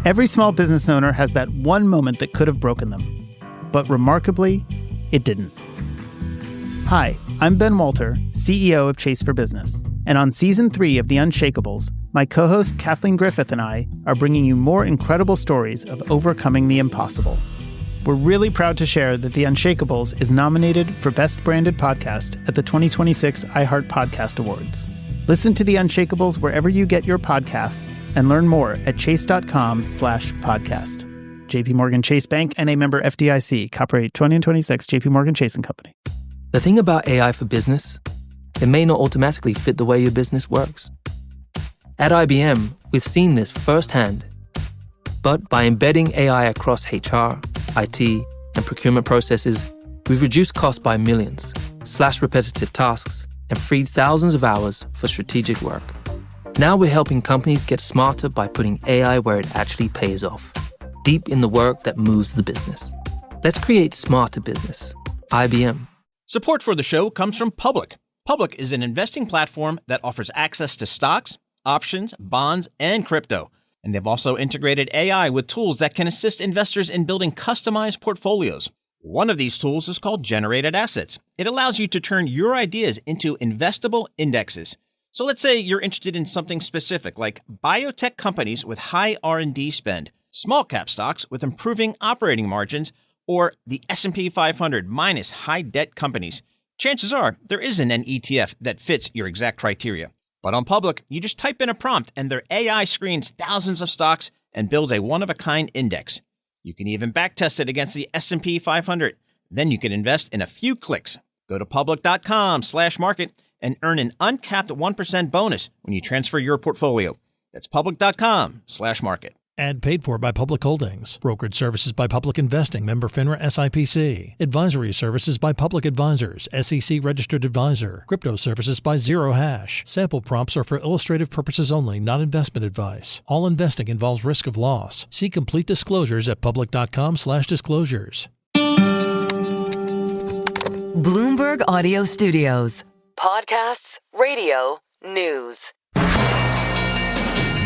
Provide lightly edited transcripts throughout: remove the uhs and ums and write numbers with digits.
Every small business owner has that one moment that could have broken them. But remarkably, it didn't. Hi, I'm Ben Walter, CEO of Chase for Business. And on Season 3 of The Unshakables, my co-host Kathleen Griffith and I are bringing you more incredible stories of overcoming the impossible. We're really proud to share that The Unshakables is nominated for Best Branded Podcast at the 2026 iHeart Podcast Awards. Listen to The Unshakables wherever you get your podcasts and learn more at chase.com/podcast. JP Morgan Chase Bank, N.A. member FDIC, copyright 2026, JP Morgan Chase & Company. The thing about AI for business, it may not automatically fit the way your business works. At IBM, we've seen this firsthand. But by embedding AI across HR, IT, and procurement processes, we've reduced costs by millions, slashed repetitive tasks, and freed thousands of hours for strategic work. Now we're helping companies get smarter by putting AI where it actually pays off, deep in the work that moves the business. Let's create smarter business. IBM. Support for the show comes from Public. Public is an investing platform that offers access to stocks, options, bonds, and crypto. And they've also integrated AI with tools that can assist investors in building customized portfolios. One of these tools is called Generated Assets. It allows you to turn your ideas into investable indexes. So let's say you're interested in something specific, like biotech companies with high R&D spend, small cap stocks with improving operating margins, or the S&P 500 minus high debt companies. Chances are there isn't an ETF that fits your exact criteria. But on Public, you just type in a prompt and their AI screens thousands of stocks and builds a one-of-a-kind index. You can even backtest it against the S&P 500. Then you can invest in a few clicks. Go to public.com/market and earn an uncapped 1% bonus when you transfer your portfolio. That's public.com/market. Ad paid for by Public Holdings. Brokerage services by Public Investing. Member FINRA SIPC. Advisory services by Public Advisors. SEC registered advisor. Crypto services by Zero Hash. Sample prompts are for illustrative purposes only, not investment advice. All investing involves risk of loss. See complete disclosures at public.com/disclosures. Bloomberg Audio Studios. Podcasts, radio, news.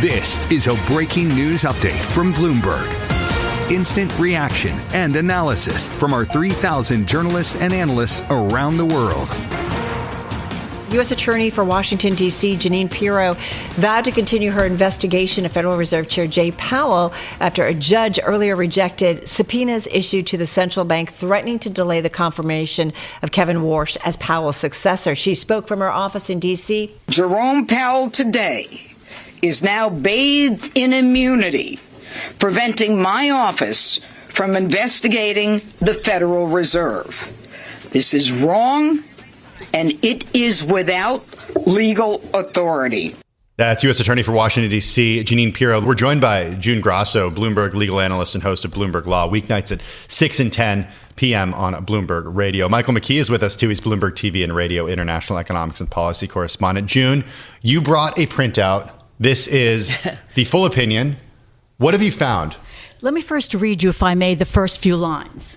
This is a breaking news update from Bloomberg. Instant reaction and analysis from our 3,000 journalists and analysts around the world. U.S. Attorney for Washington, D.C., Jeanine Pirro vowed to continue her investigation of Federal Reserve Chair Jay Powell after a judge earlier rejected subpoenas issued to the central bank threatening to delay the confirmation of Kevin Warsh as Powell's successor. She spoke from her office in D.C. Jerome Powell today is now bathed in immunity, preventing my office from investigating the Federal Reserve. This is wrong, and it is without legal authority. That's U.S. Attorney for Washington, D.C., Jeanine Pirro. We're joined by June Grasso, Bloomberg legal analyst and host of Bloomberg Law, weeknights at 6 and 10 p.m. on Bloomberg Radio. Michael McKee is with us, too. He's Bloomberg TV and Radio international economics and policy correspondent. June, you brought a printout. This is the full opinion. What have you found? Let me first read you, if I may, the first few lines.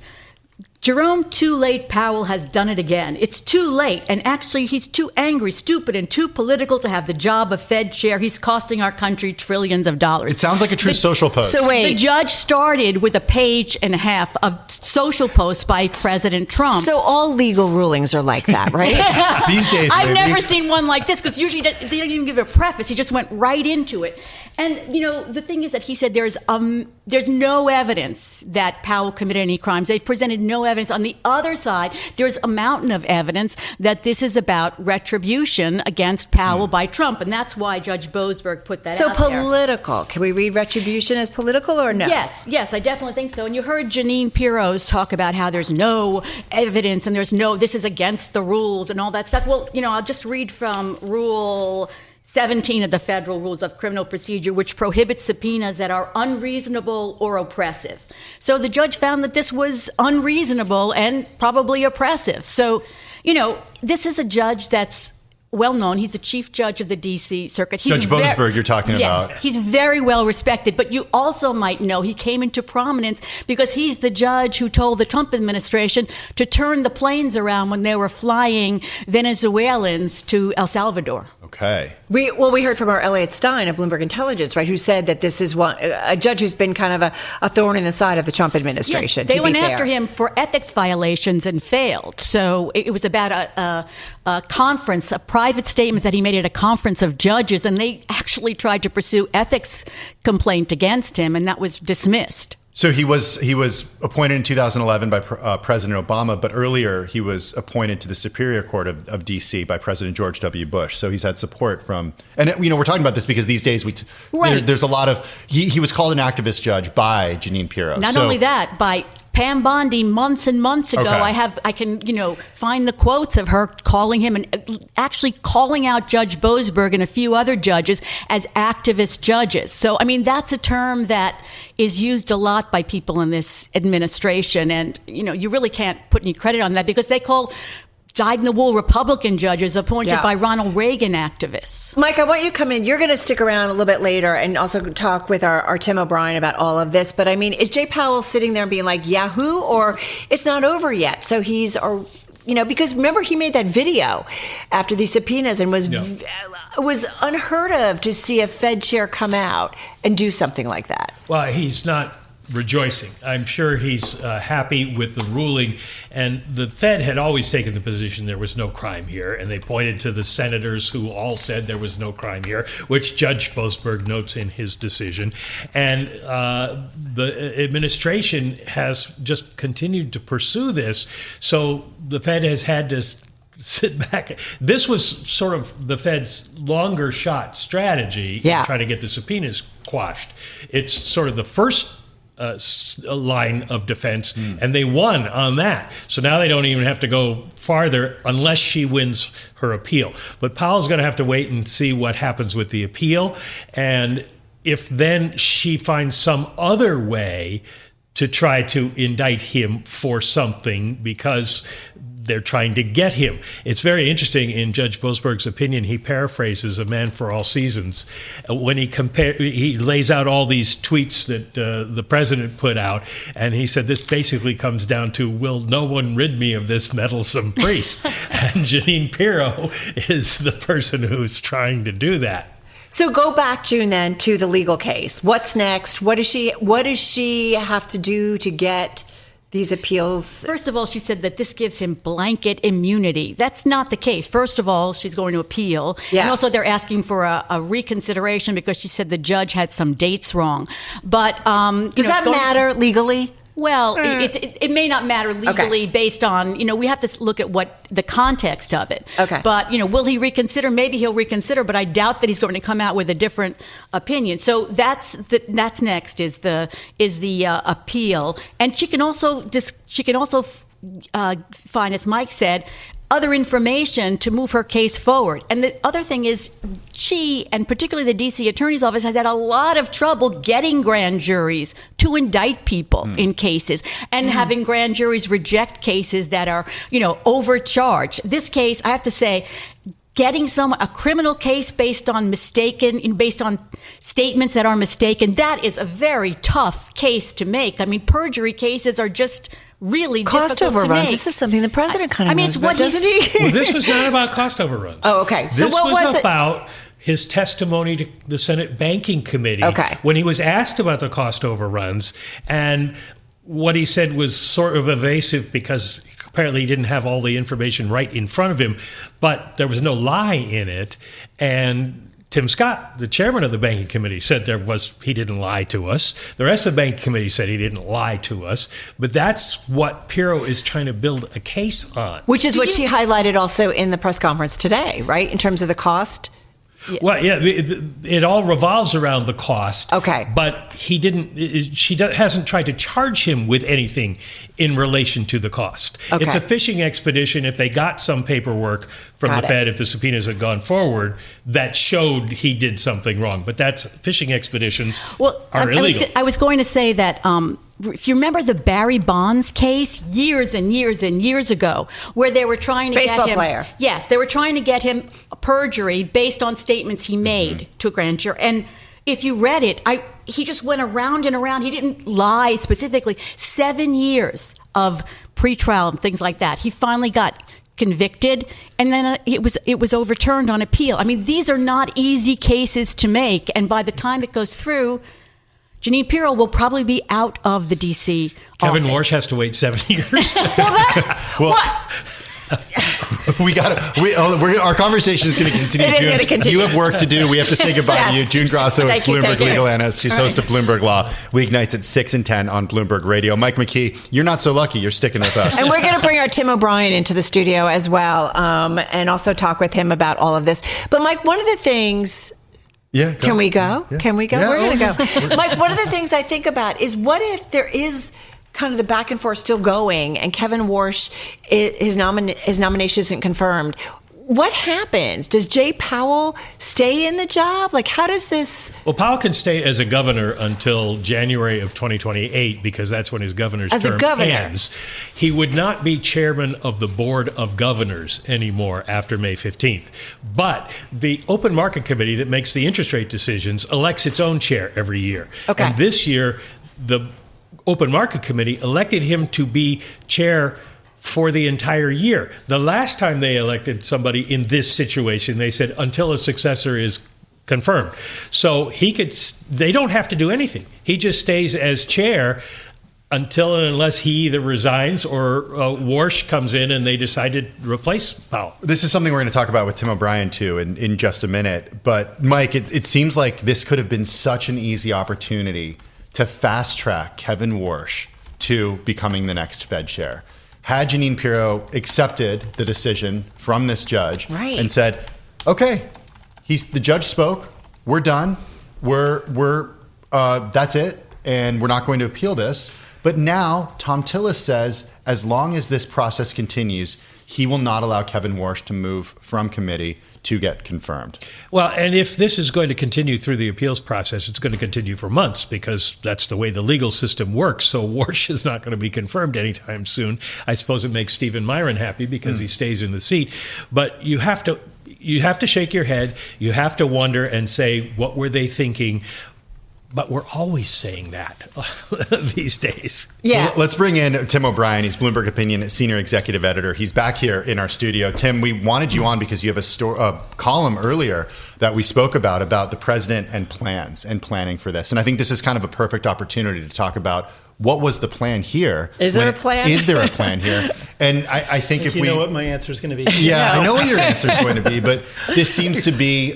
Jerome, too late, Powell has done it again. It's too late, and actually he's too angry, stupid, and too political to have the job of Fed chair. He's costing our country trillions of dollars. It sounds like a true social post. So wait. The judge started with a page and a half of social posts by President Trump. So all legal rulings are like that, right? These days, I've never seen one like this, because usually they don't even give it a preface. He just went right into it. And, you know, the thing is that he said there's no evidence that Powell committed any crimes. They've presented no evidence. On the other side, there's a mountain of evidence that this is about retribution against Powell by Trump. And that's why Judge Boasberg put that out there. So political. Can we read retribution as political or no? Yes, I definitely think so. And you heard Jeanine Pirro talk about how there's no evidence and this is against the rules and all that stuff. Well, you know, I'll just read from Rule 17 of the Federal Rules of Criminal Procedure, which prohibits subpoenas that are unreasonable or oppressive. So the judge found that this was unreasonable and probably oppressive. So, you know, this is a judge that's well known. He's the chief judge of the D.C. Circuit. Judge Boasberg, you're talking about. Yes, he's very well respected. But you also might know he came into prominence because he's the judge who told the Trump administration to turn the planes around when they were flying Venezuelans to El Salvador. Okay. We heard from our Elliot Stein of Bloomberg Intelligence, right, who said that this is a judge who's been kind of a thorn in the side of the Trump administration. Yes, they went after him for ethics violations and failed. So it was about a conference, a private statement that he made at a conference of judges, and they actually tried to pursue ethics complaint against him, and that was dismissed. So he was appointed in 2011 by President Obama, but earlier he was appointed to the Superior Court of D.C. by President George W. Bush. So he's had support from, and we're talking about this because these days there's a lot of, he was called an activist judge by Jeanine Pirro. Not only that, by Pam Bondi months and months ago. Okay. I can find the quotes of her calling him and actually calling out Judge Boasberg and a few other judges as activist judges. So, I mean, that's a term that is used a lot by people in this administration. And, you really can't put any credit on that because they call dyed-in-the-wool Republican judges appointed by Ronald Reagan activists. Mike, I want you to come in. You're going to stick around a little bit later and also talk with our Tim O'Brien about all of this. But I mean, is Jay Powell sitting there and being like, Yahoo, or it's not over yet? So he's, because remember he made that video after these subpoenas and was unheard of to see a Fed chair come out and do something like that. Well, he's not rejoicing. I'm sure he's happy with the ruling. And the Fed had always taken the position there was no crime here. And they pointed to the senators who all said there was no crime here, which Judge Boasberg notes in his decision. And the administration has just continued to pursue this. So the Fed has had to sit back. This was sort of the Fed's longer shot strategy to try to get the subpoenas quashed. It's sort of the first line of defense, and they won on that. So now they don't even have to go farther unless she wins her appeal. But Powell's going to have to wait and see what happens with the appeal. And if then she finds some other way to try to indict him for something because they're trying to get him. It's very interesting in Judge Boasberg's opinion. He paraphrases A Man for All Seasons when he lays out all these tweets that the president put out, and he said this basically comes down to, will no one rid me of this meddlesome priest? And Jeanine Pirro is the person who's trying to do that. So go back, June, then to the legal case. What's next? What does she have to do to get these appeals? First of all, she said that this gives him blanket immunity. That's not the case. First of all, she's going to appeal. Yeah. And also they're asking for a reconsideration because she said the judge had some dates wrong. But does that matter legally? Well, it may not matter legally based on, we have to look at what the context of it. Okay. But, will he reconsider? Maybe he'll reconsider, but I doubt that he's going to come out with a different opinion. So that's next is the appeal. And she can also find, as Mike said, other information to move her case forward. And the other thing is she, and particularly the D.C. Attorney's Office, has had a lot of trouble getting grand juries to indict people in cases and having grand juries reject cases that are, overcharged. This case, I have to say, getting a criminal case based on statements that are mistaken, that is a very tough case to make. I mean, perjury cases are just really cost difficult overruns. to make. This is something the president kind of knows about, doesn't he? Well, this was not about cost overruns. Oh, okay. This was about his testimony to the Senate Banking Committee when he was asked about the cost overruns, and what he said was sort of evasive because apparently he didn't have all the information right in front of him, but there was no lie in it. And Tim Scott, the chairman of the Banking Committee, said he didn't lie to us. The rest of the Banking Committee said he didn't lie to us. But that's what Pirro is trying to build a case on. Which is what she highlighted also in the press conference today, right? In terms of the cost? Yeah. Well, yeah, it all revolves around the cost. Okay. But she hasn't tried to charge him with anything in relation to the cost. Okay. It's a fishing expedition. If they got some paperwork from the Fed, if the subpoenas had gone forward, that showed he did something wrong. But fishing expeditions are illegal. I was going to say that if you remember the Barry Bonds case years and years and years ago, where they were trying to Baseball get him, player. Yes, they were trying to get him perjury based on statements he made to a grand jury. And if you read it, he just went around and around. He didn't lie specifically. 7 years of pretrial and things like that. He finally got convicted, and then it was overturned on appeal. I mean, these are not easy cases to make, and by the time it goes through, Jeanine Pirro will probably be out of the D.C. Kevin office. Warsh has to wait 7 years. Our conversation is going to continue. It is going to continue. You have work to do. We have to say goodbye to you. June Grasso is Bloomberg legal analyst. She's host of Bloomberg Law, weeknights at 6 and 10 on Bloomberg Radio. Mike McKee, you're not so lucky. You're sticking with us. And we're going to bring our Tim O'Brien into the studio as well, and also talk with him about all of this. But Mike, one of the things... Yeah, Can we go? Yeah. Can we go? Yeah, We're going to go. Mike, one of the things I think about is what if there is kind of the back and forth still going and Kevin Warsh, his nomination isn't confirmed. What happens? Does Jay Powell stay in the job? Like, how does this... Well, Powell can stay as a governor until January of 2028 because that's when his governor's term ends. He would not be chairman of the Board of Governors anymore after May 15th. But the Open Market Committee that makes the interest rate decisions elects its own chair every year. Okay. And this year, the Open Market Committee elected him to be chair for the entire year. The last time they elected somebody in this situation, they said until a successor is confirmed. So they don't have to do anything. He just stays as chair until and unless he either resigns or Warsh comes in and they decide to replace Powell. This is something we're going to talk about with Tim O'Brien too in just a minute. But Mike, it seems like this could have been such an easy opportunity to fast track Kevin Warsh to becoming the next Fed chair. Had Jeanine Pirro accepted the decision from this judge and said, okay, the judge spoke, we're done, that's it, and we're not going to appeal this. But now Tom Tillis says, as long as this process continues, he will not allow Kevin Warsh to move from committee to get confirmed. Well, and if this is going to continue through the appeals process, it's going to continue for months because that's the way the legal system works. So Warsh is not going to be confirmed anytime soon. I suppose it makes Stephen Myron happy because he stays in the seat. But you have to shake your head. You have to wonder and say, what were they thinking? But we're always saying that these days. Yeah. Well, let's bring in Tim O'Brien. He's Bloomberg Opinion Senior Executive Editor. He's back here in our studio. Tim, we wanted you on because you have a column earlier that we spoke about the president and plans and planning for this. And I think this is kind of a perfect opportunity to talk about what was the plan here. Is there a plan? Is there a plan here? And I think if you know what my answer is going to be. Yeah, I know what your answer is going to be. But this seems to be...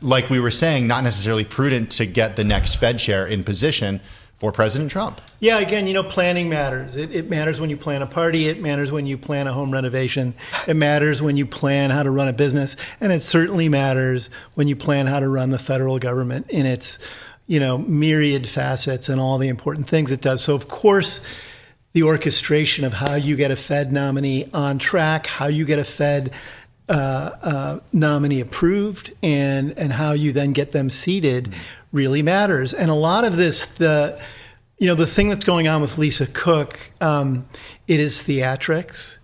like we were saying, not necessarily prudent to get the next Fed chair in position for President Trump. Yeah, again, planning matters. It matters when you plan a party. It matters when you plan a home renovation. It matters when you plan how to run a business. And it certainly matters when you plan how to run the federal government in its, myriad facets and all the important things it does. So, of course, the orchestration of how you get a Fed nominee on track, how you get a Fed nominee approved and how you then get them seated really matters. And a lot of this, the thing that's going on with Lisa Cook, it is theatrics.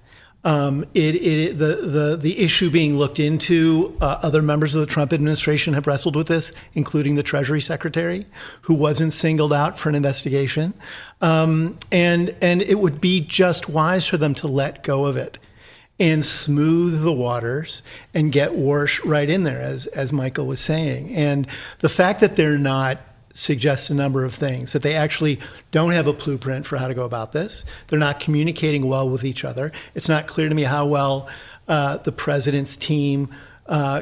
The issue being looked into, other members of the Trump administration have wrestled with this, including the Treasury Secretary, who wasn't singled out for an investigation. And it would be just wise for them to let go of it and smooth the waters and get Warsh right in there, as Michael was saying. And the fact that they're not suggests a number of things, that they actually don't have a blueprint for how to go about this. They're not communicating well with each other. It's not clear to me how well the president's team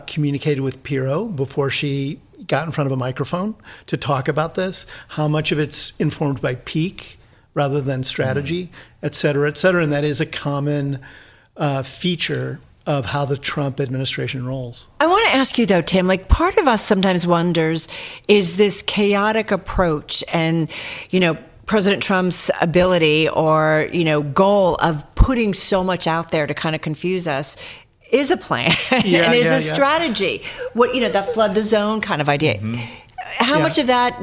communicated with Pirro before she got in front of a microphone to talk about this, how much of it's informed by pique rather than strategy, et cetera, et cetera. And that is a common feature of how the Trump administration rolls. I want to ask you though, Tim, part of us sometimes wonders, is this chaotic approach and, President Trump's ability or, goal of putting so much out there to kind of confuse us is a plan and is a strategy. What, that flood the zone kind of idea. Mm-hmm. how much of that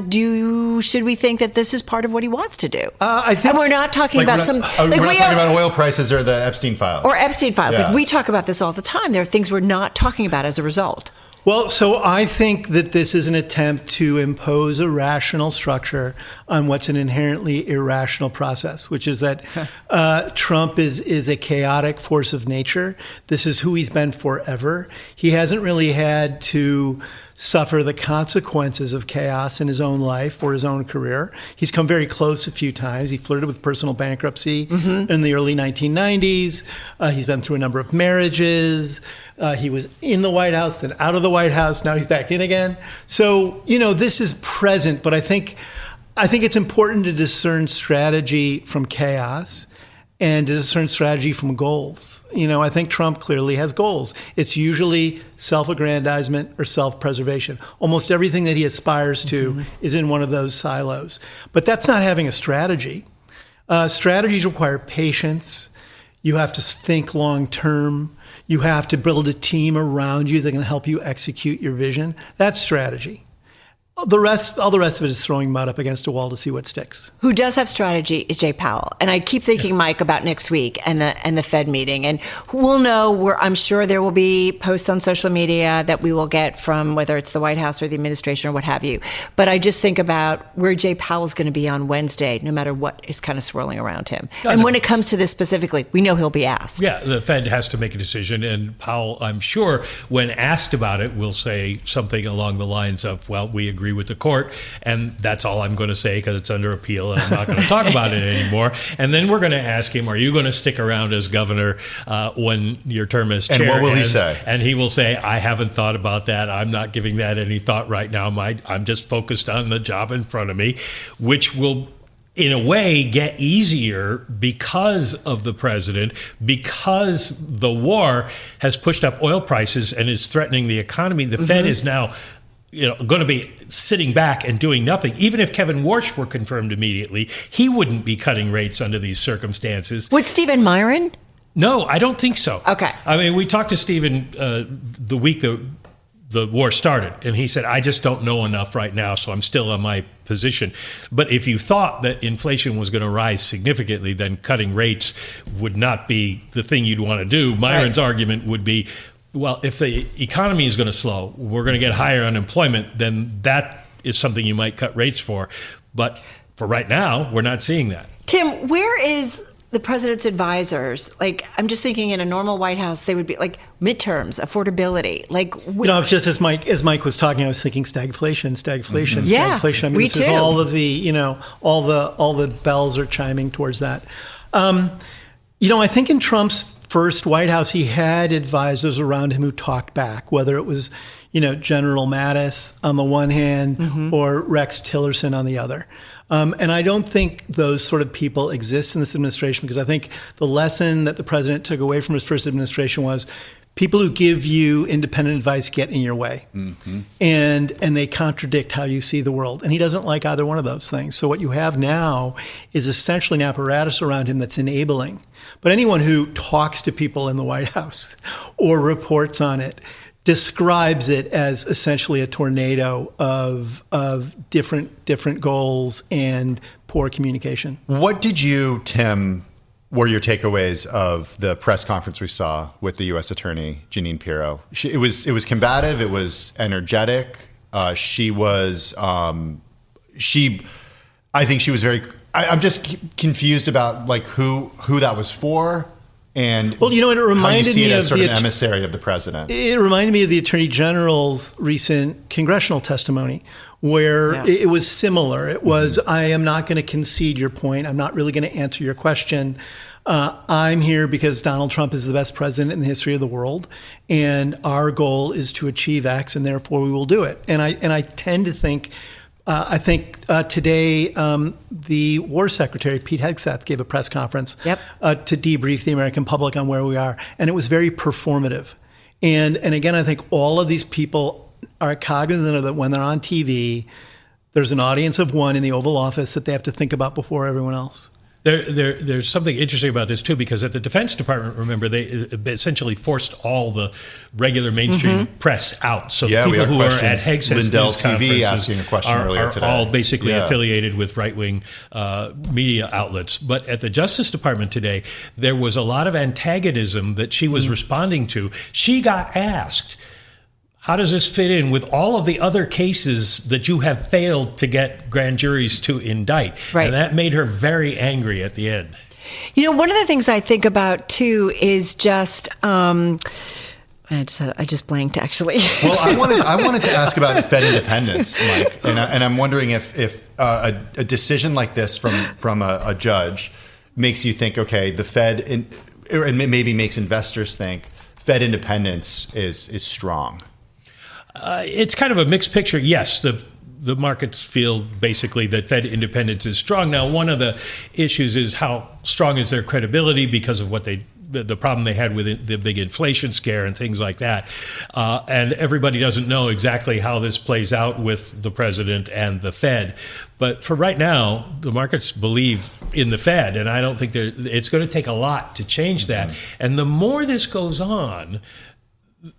should we think that this is part of what he wants to do? I think, and we're not talking about we're not talking about oil prices or the Epstein files. Or Epstein files. Yeah. Like, we talk about this all the time. There are things we're not talking about as a result. Well, so I think that this is an attempt to impose a rational structure on what's an inherently irrational process, which is that Trump is a chaotic force of nature. This is who he's been forever. He hasn't really had to suffer the consequences of chaos in his own life or his own career. He's come very close a few times. He flirted with personal bankruptcy in the early 1990s. He's been through a number of marriages. He was in the White House, then out of the White House. Now he's back in again. So, this is present, but I think it's important to discern strategy from chaos and to discern strategy from goals. I think Trump clearly has goals. It's usually self-aggrandizement or self-preservation. Almost everything that he aspires to is in one of those silos. But that's not having a strategy. Strategies require patience. You have to think long-term. You have to build a team around you that can help you execute your vision. That's strategy. All the rest of it is throwing mud up against a wall to see what sticks. Who does have strategy is Jay Powell. And I keep thinking, Mike, about next week and the Fed meeting. And we'll know I'm sure there will be posts on social media that we will get from whether it's the White House or the administration or what have you. But I just think about where Jay Powell's going to be on Wednesday, no matter what is kind of swirling around him. And when it comes to this specifically, we know he'll be asked. Yeah, the Fed has to make a decision. And Powell, I'm sure, when asked about it, will say something along the lines of, well, we agree with the court, and that's all I'm going to say because it's under appeal and I'm not going to talk about it anymore. And then we're going to ask him, are you going to stick around as governor when your term as chair And what will ends? he say? And he will say, I haven't thought about that. I'm not giving that any thought right now. I'm just focused on the job in front of me, which will in a way get easier because of the president, because the war has pushed up oil prices and is threatening the economy. The Fed is now going to be sitting back and doing nothing. Even if Kevin Warsh were confirmed immediately, he wouldn't be cutting rates under these circumstances. Would Stephen Myron? No, I don't think so. Okay. I mean, we talked to Stephen the week the war started, and he said, I just don't know enough right now, so I'm still on my position. But if you thought that inflation was going to rise significantly, then cutting rates would not be the thing you'd want to do. Myron's argument would be, well, if the economy is going to slow, we're going to get higher unemployment, then that is something you might cut rates for. But for right now, we're not seeing that. Tim, where is the president's advisors? Like, I'm just thinking in a normal White House, they would be like midterms, affordability. Like, just as Mike was talking, I was thinking stagflation. Yeah, stagflation. I mean, me this too. is all of the, all the bells are chiming towards that. I think in Trump's first White House, he had advisors around him who talked back, whether it was, General Mattis on the one hand or Rex Tillerson on the other. And I don't think those sort of people exist in this administration, because I think the lesson that the president took away from his first administration was people who give you independent advice get in your way, and they contradict how you see the world. And he doesn't like either one of those things. So what you have now is essentially an apparatus around him that's enabling. But anyone who talks to people in the White House or reports on it describes it as essentially a tornado of different goals and poor communication. What did you, Tim, were your takeaways of the press conference we saw with the U.S. Attorney Jeanine Pirro? It was combative. It was energetic. She was. I think she was very. I'm just confused about who that was for. And it reminded me as of sort of an emissary of the president. It reminded me of the Attorney General's recent congressional testimony, where it was similar. It was, I am not going to concede your point. I'm not really going to answer your question. I'm here because Donald Trump is the best president in the history of the world, and our goal is to achieve X, and therefore we will do it. And I tend to think. Today, the War Secretary, Pete Hegseth, gave a press conference to debrief the American public on where we are. And it was very performative. And again, I think all of these people are cognizant of that when they're on TV, there's an audience of one in the Oval Office that they have to think about before everyone else. There's something interesting about this, too, because at the Defense Department, remember, they essentially forced all the regular mainstream press out. So the people who are at Hegseth Lindell news TV conferences asking a question earlier today. All basically affiliated with right-wing media outlets. But at the Justice Department today, there was a lot of antagonism that she was responding to. She got asked, how does this fit in with all of the other cases that you have failed to get grand juries to indict? Right. And that made her very angry at the end. You know, one of the things I think about, too, is just... I just blanked, actually. Well, I wanted to ask about Fed independence, Mike, and I'm wondering if a decision like this from a judge makes you think, okay, the Fed, and maybe makes investors think Fed independence is strong. It's kind of a mixed picture. Yes, the markets feel basically that Fed independence is strong. Now, one of the issues is how strong is their credibility because of what the problem they had with the big inflation scare and things like that. And everybody doesn't know exactly how this plays out with the president and the Fed. But for right now, the markets believe in the Fed, and I don't think it's going to take a lot to change that. And the more this goes on,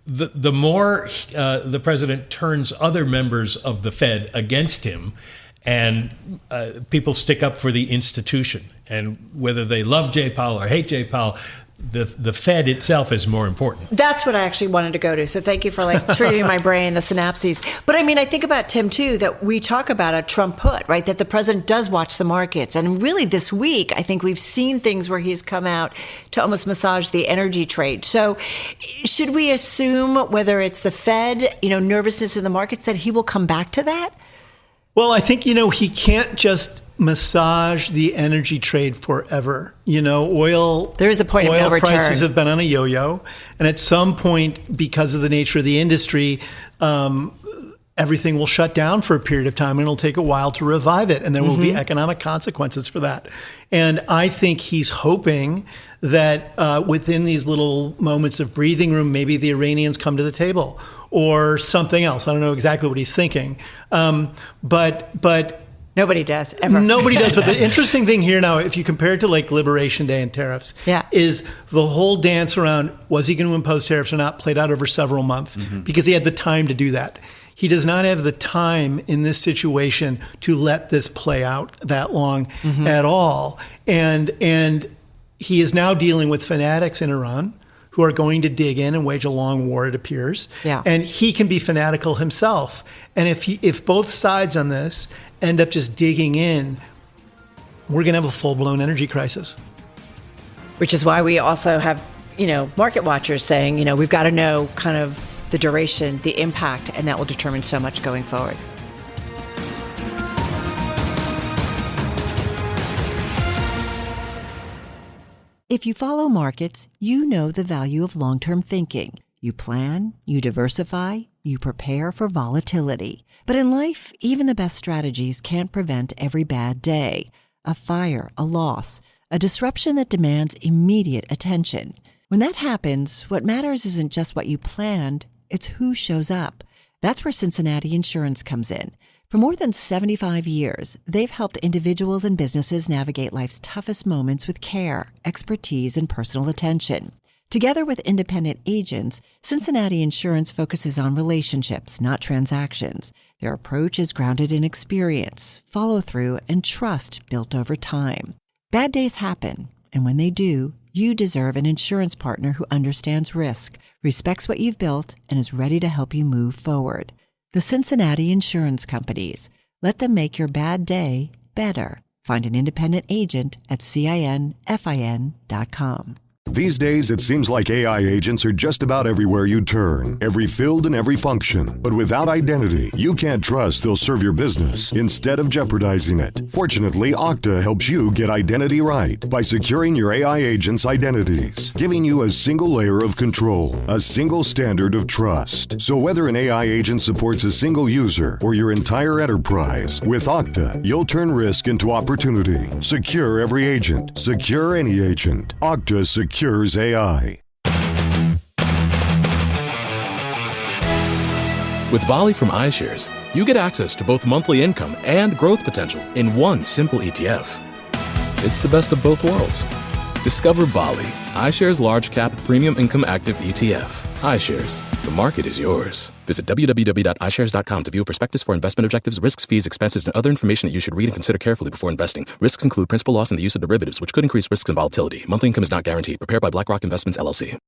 the more the president turns other members of the Fed against him, and people stick up for the institution. And whether they love Jay Powell or hate Jay Powell, the Fed itself is more important. That's what I actually wanted to go to. So thank you for triggering my brain, the synapses. But I mean, I think about, Tim, too, that we talk about a Trump put, right? That the president does watch the markets. And really this week, I think we've seen things where he's come out to almost massage the energy trade. So should we assume, whether it's the Fed, nervousness in the markets, that he will come back to that? Well, I think, he can't just massage the energy trade forever. There is a point of no return. Oil prices have been on a yo-yo, and at some point, because of the nature of the industry, everything will shut down for a period of time, and it'll take a while to revive it, and there will be economic consequences for that. And I think he's hoping that within these little moments of breathing room, maybe the Iranians come to the table or something else. I don't know exactly what he's thinking, but nobody does, ever. Nobody does. But the interesting thing here now, if you compare it to Liberation Day and tariffs, is the whole dance around, was he going to impose tariffs or not, played out over several months because he had the time to do that. He does not have the time in this situation to let this play out that long at all. And he is now dealing with fanatics in Iran who are going to dig in and wage a long war, it appears. Yeah. And he can be fanatical himself. And if both sides on this end up just digging in, we're going to have a full-blown energy crisis. Which is why we also have, market watchers saying, we've got to know kind of the duration, the impact, and that will determine so much going forward. If you follow markets, you know the value of long-term thinking. You plan, you diversify, you prepare for volatility. But in life, even the best strategies can't prevent every bad day. A fire, a loss, a disruption that demands immediate attention. When that happens, what matters isn't just what you planned, it's who shows up. That's where Cincinnati Insurance comes in. For more than 75 years, they've helped individuals and businesses navigate life's toughest moments with care, expertise, and personal attention. Together with independent agents, Cincinnati Insurance focuses on relationships, not transactions. Their approach is grounded in experience, follow-through, and trust built over time. Bad days happen, and when they do, you deserve an insurance partner who understands risk, respects what you've built, and is ready to help you move forward. The Cincinnati Insurance Companies. Let them make your bad day better. Find an independent agent at CINFIN.com. These days, it seems like AI agents are just about everywhere you turn, every field and every function. But without identity, you can't trust they'll serve your business instead of jeopardizing it. Fortunately, Okta helps you get identity right by securing your AI agents' identities, giving you a single layer of control, a single standard of trust. So whether an AI agent supports a single user or your entire enterprise, with Okta, you'll turn risk into opportunity. Secure every agent. Secure any agent. Okta secures AI. With Bali from iShares, you get access to both monthly income and growth potential in one simple ETF. It's the best of both worlds. Discover Bali, iShares Large Cap Premium Income Active ETF. iShares, the market is yours. Visit www.ishares.com to view a prospectus for investment objectives, risks, fees, expenses, and other information that you should read and consider carefully before investing. Risks include principal loss and the use of derivatives, which could increase risks and volatility. Monthly income is not guaranteed. Prepared by BlackRock Investments, LLC.